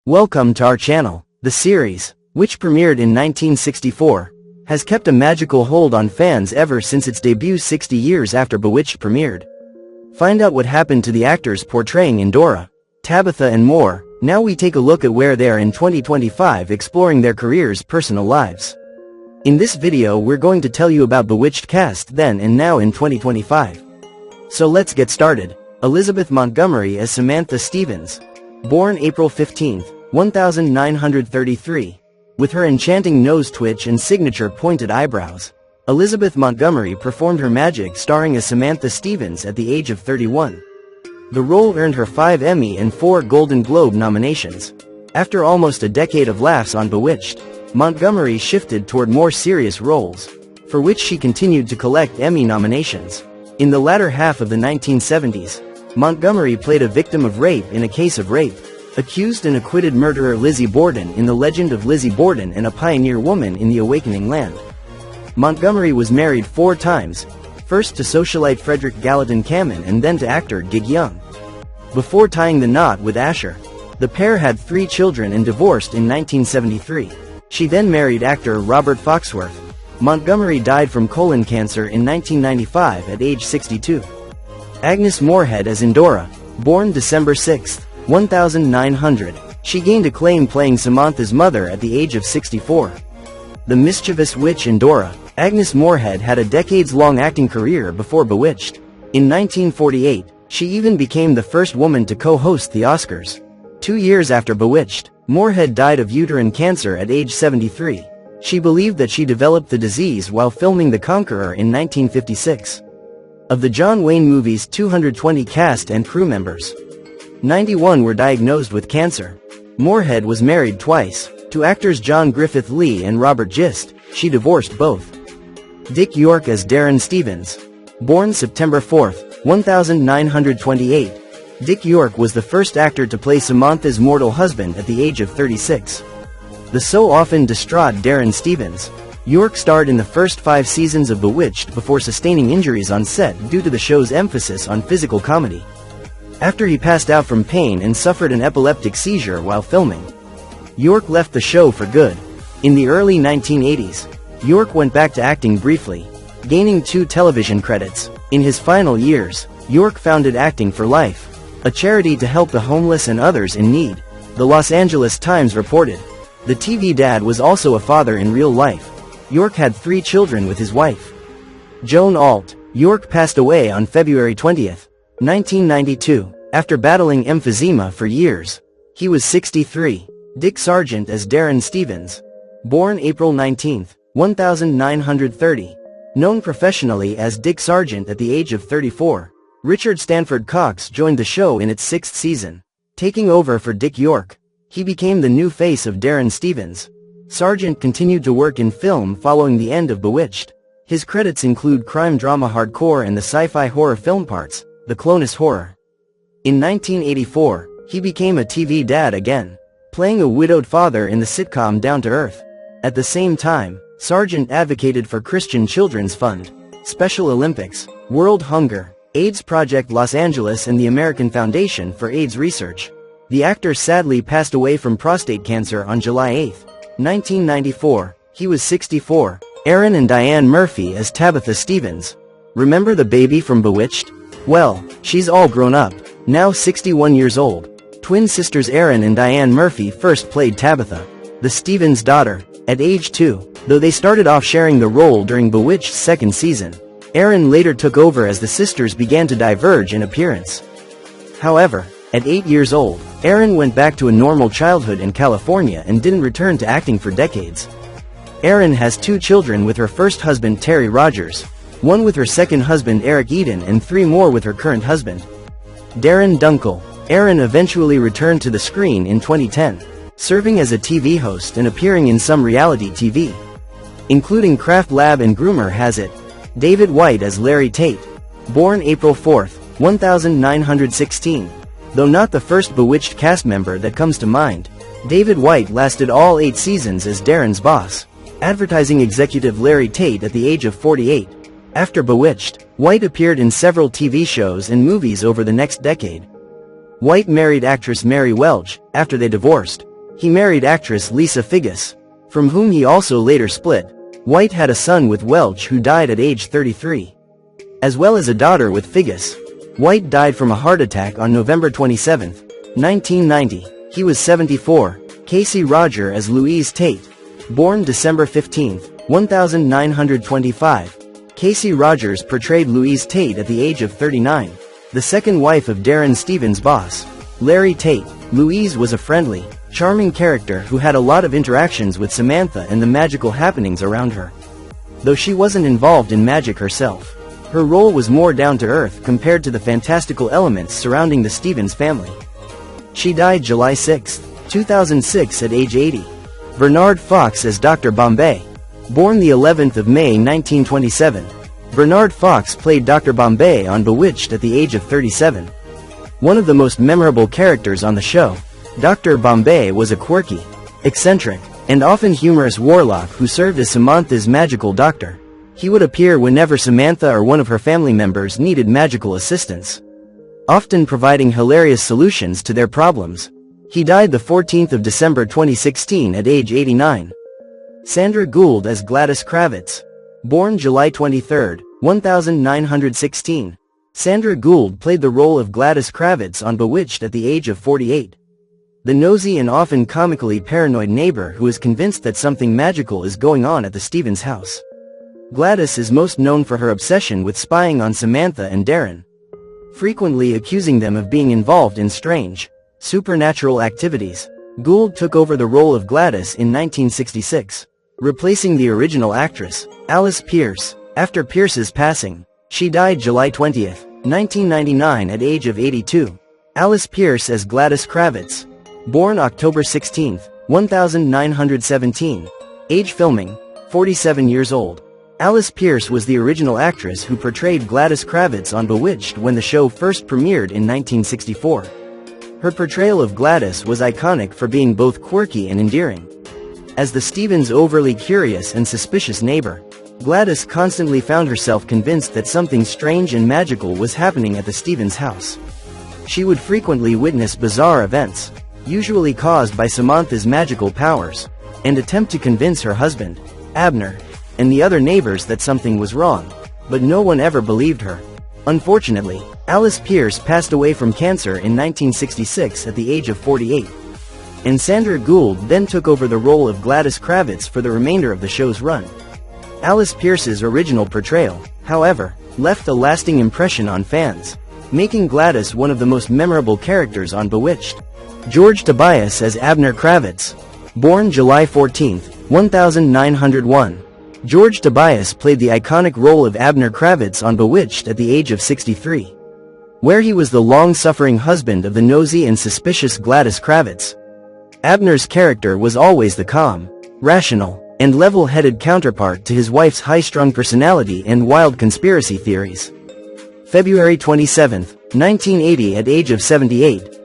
Welcome to our channel. The series, which premiered in 1964, has kept a magical hold on fans ever since its debut 60 years after Bewitched premiered. Find out what happened to the actors portraying Endora, Tabitha and more. Now we take a look at where they are in 2025, exploring their careers' personal lives. In this video we're going to tell you about Bewitched cast then and now in 2025. So let's get started. Elizabeth Montgomery as Samantha Stevens. Born April 15, 1933. With her enchanting nose twitch and signature pointed eyebrows, Elizabeth Montgomery performed her magic starring as Samantha Stevens at the age of 31. The role earned her 5 Emmy and 4 Golden Globe nominations. After almost a decade of laughs on Bewitched, Montgomery shifted toward more serious roles, for which she continued to collect Emmy nominations. In the latter half of the 1970s, Montgomery played a victim of rape in A Case of Rape, accused and acquitted murderer Lizzie Borden in The Legend of Lizzie Borden and a pioneer woman in The Awakening Land. Montgomery was married 4 times, first to socialite Frederick Gallatin Cameron and then to actor Gig Young. Before tying the knot with Asher, the pair had 3 children and divorced in 1973. She then married actor Robert Foxworth. Montgomery died from colon cancer in 1995 at age 62. Agnes Moorehead as Endora. Born December 6, 1900, she gained acclaim playing Samantha's mother at the age of 64. The mischievous witch Endora, Agnes Moorehead had a decades-long acting career before Bewitched. In 1948, she even became the first woman to co-host the Oscars. 2 years after Bewitched, Moorehead died of uterine cancer at age 73. She believed that she developed the disease while filming The Conqueror in 1956. Of the John Wayne movie's 220 cast and crew members, 91 were diagnosed with cancer. Moorehead was married twice, to actors John Griffith Lee and Robert Gist. She divorced both. Dick York as Darren Stevens. Born September 4, 1928, Dick York was the first actor to play Samantha's mortal husband at the age of 36. The so often distraught Darren Stevens, York starred in the first 5 seasons of Bewitched before sustaining injuries on set due to the show's emphasis on physical comedy. After he passed out from pain and suffered an epileptic seizure while filming, York left the show for good. In the early 1980s, York went back to acting briefly, gaining 2 television credits. In his final years, York founded Acting for Life, a charity to help the homeless and others in need. The Los Angeles Times reported, the TV dad was also a father in real life. York had 3 children with his wife, Joan Alt. York passed away on February 20, 1992, after battling emphysema for years. He was 63. Dick Sargent as Darren Stevens. Born April 19, 1930. Known professionally as Dick Sargent at the age of 34, Richard Stanford Cox joined the show in its 6th season, taking over for Dick York. He became the new face of Darren Stevens. Sargent continued to work in film following the end of Bewitched. His credits include crime drama Hardcore and the sci-fi horror film parts, The Clonus Horror. In 1984, he became a TV dad again, playing a widowed father in the sitcom Down to Earth. At the same time, Sargent advocated for Christian Children's Fund, Special Olympics, World Hunger, AIDS Project Los Angeles and the American Foundation for AIDS Research. The actor sadly passed away from prostate cancer on July 8, 1994. He was 64. Erin and Diane Murphy as Tabitha Stevens. Remember the baby from Bewitched? Well, she's all grown up, now 61 years old. Twin sisters Erin and Diane Murphy first played Tabitha, the Stevens' daughter, at age 2, though they started off sharing the role during Bewitched's 2nd season. Erin later took over as the sisters began to diverge in appearance. However, at 8 years old, Erin went back to a normal childhood in California and didn't return to acting for decades. Erin has 2 children with her first husband Terry Rogers, 1 with her second husband Eric Eden and 3 more with her current husband, Darren Dunkel. Erin eventually returned to the screen in 2010, serving as a TV host and appearing in some reality TV, including Craft Lab and Groomer Has It. David White as Larry Tate. Born April 4, 1916. Though not the first Bewitched cast member that comes to mind, David White lasted all 8 seasons as Darren's boss, advertising executive Larry Tate at the age of 48. After Bewitched, White appeared in several TV shows and movies over the next decade. White married actress Mary Welch. After they divorced, He married actress Lisa Figgis, from whom he also later split. White had a son with Welch who died at age 33. As well as a daughter with Figgis. White died from a heart attack on November 27, 1990. He was 74. Kasey Rogers as Louise Tate. Born December 15, 1925. Kasey Rogers portrayed Louise Tate at the age of 39, the second wife of Darren Stevens' boss, Larry Tate. Louise was a friendly, charming character who had a lot of interactions with Samantha and the magical happenings around her. Though she wasn't involved in magic herself, her role was more down-to-earth compared to the fantastical elements surrounding the Stevens family. She died July 6, 2006 at age 80. Bernard Fox as Dr. Bombay. Born the 11th of May 1927, Bernard Fox played Dr. Bombay on Bewitched at the age of 37. One of the most memorable characters on the show, Dr. Bombay was a quirky, eccentric, and often humorous warlock who served as Samantha's magical doctor. He would appear whenever Samantha or one of her family members needed magical assistance, often providing hilarious solutions to their problems. He died the 14th of December 2016 at age 89. Sandra Gould as Gladys Kravitz. Born July 23, 1916. Sandra Gould played the role of Gladys Kravitz on Bewitched at the age of 48. The nosy and often comically paranoid neighbor who is convinced that something magical is going on at the Stevens house. Gladys is most known for her obsession with spying on Samantha and Darren, frequently accusing them of being involved in strange, supernatural activities. Gould took over the role of Gladys in 1966, replacing the original actress, Alice Pearce, after Pearce's passing. She died July 20, 1999 at age of 82. Alice Pearce as Gladys Kravitz. Born October 16, 1917. Age filming, 47 years old. Alice Pearce was the original actress who portrayed Gladys Kravitz on Bewitched when the show first premiered in 1964. Her portrayal of Gladys was iconic for being both quirky and endearing. As the Stevens' overly curious and suspicious neighbor, Gladys constantly found herself convinced that something strange and magical was happening at the Stevens house. She would frequently witness bizarre events, usually caused by Samantha's magical powers, and attempt to convince her husband, Abner, and the other neighbors that something was wrong, but no one ever believed her. Unfortunately, Alice Pearce passed away from cancer in 1966 at the age of 48. And Sandra Gould then took over the role of Gladys Kravitz for the remainder of the show's run. Alice Pearce's original portrayal, however, left a lasting impression on fans, making Gladys one of the most memorable characters on Bewitched. George Tobias as Abner Kravitz. Born July 14, 1901. George Tobias played the iconic role of Abner Kravitz on Bewitched at the age of 63, where he was the long-suffering husband of the nosy and suspicious Gladys Kravitz. Abner's character was always the calm, rational, and level-headed counterpart to his wife's high-strung personality and wild conspiracy theories. February 27, 1980 at age of 78,